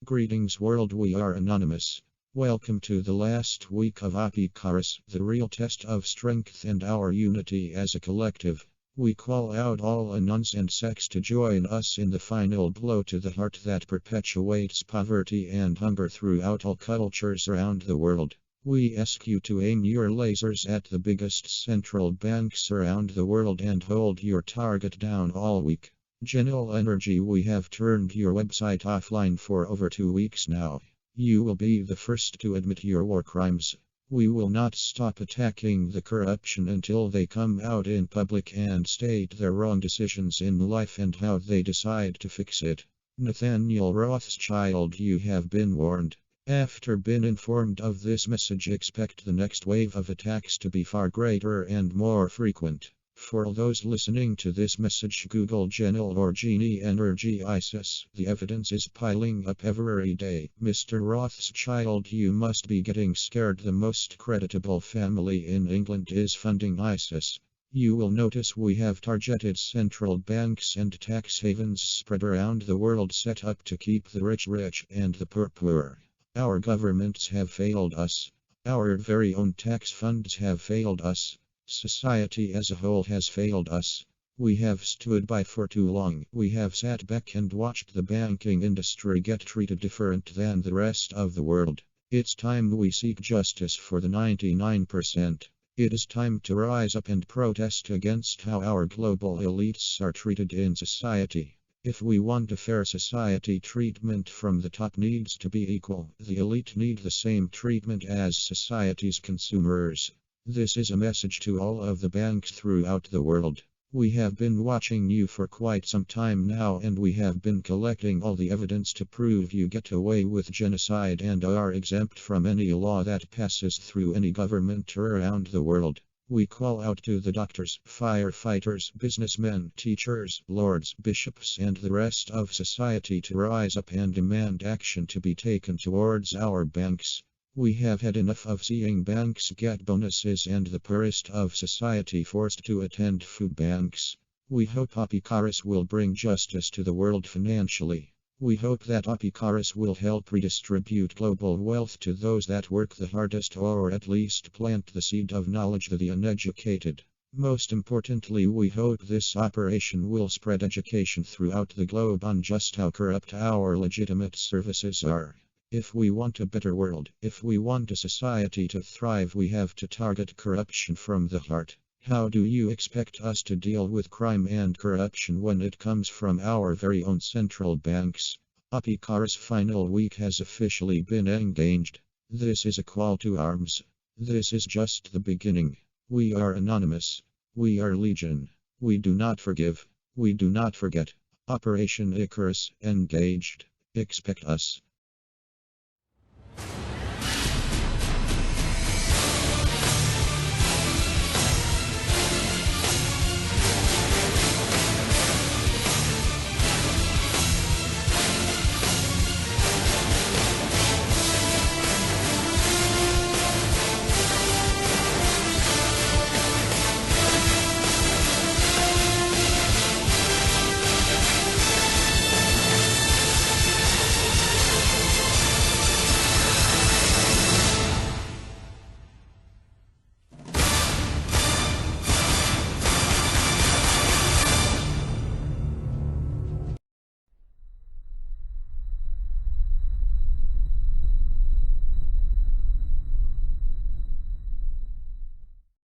Greetings world, we are Anonymous. Welcome to the last week of OpIcarus, the real test of strength and our unity as a collective. We call out all anons and sects to join us in the final blow to the heart that perpetuates poverty and hunger throughout all cultures around the world. We ask you to aim your lasers at the biggest central banks around the world and hold your target down all week. Genel Energy, we have turned your website offline for over 2 weeks now. You will be the first to admit your war crimes. We will not stop attacking the corruption until they come out in public and state their wrong decisions in life and how they decide to fix it. Nathaniel Rothschild, you have been warned. After being informed of this message, expect the next wave of attacks to be far greater and more frequent. For those listening to this message, Google Genel or Genie Energy ISIS. The evidence is piling up every day. Mr. Rothschild, you must be getting scared. The most creditable family in England is funding ISIS. You will notice we have targeted central banks and tax havens spread around the world, set up to keep the rich rich and the poor poor. Our governments have failed us. Our very own tax funds have failed us. Society as a whole has failed us. We have stood by for too long. We have sat back and watched the banking industry get treated different than the rest of the world. It's time we seek justice for the 99%. It is time to rise up and protest against how our global elites are treated in society. If we want a fair society, treatment from the top needs to be equal. The elite need the same treatment as society's consumers. This is a message to all of the banks throughout the world. We have been watching you for quite some time now, and we have been collecting all the evidence to prove you get away with genocide and are exempt from any law that passes through any government around the world. We call out to the doctors, firefighters, businessmen, teachers, lords, bishops, and the rest of society to rise up and demand action to be taken towards our banks. We have had enough of seeing banks get bonuses and the poorest of society forced to attend food banks. We hope OpIcarus will bring justice to the world financially. We hope that OpIcarus will help redistribute global wealth to those that work the hardest, or at least plant the seed of knowledge to the uneducated. Most importantly, we hope this operation will spread education throughout the globe on just how corrupt our legitimate services are. If we want a better world, if we want a society to thrive, we have to target corruption from the heart. How do you expect us to deal with crime and corruption when it comes from our very own central banks? OpIcarus' final week has officially been engaged. This is a call to arms. This is just the beginning. We are Anonymous. We are Legion. We do not forgive. We do not forget. Operation Icarus engaged. Expect us.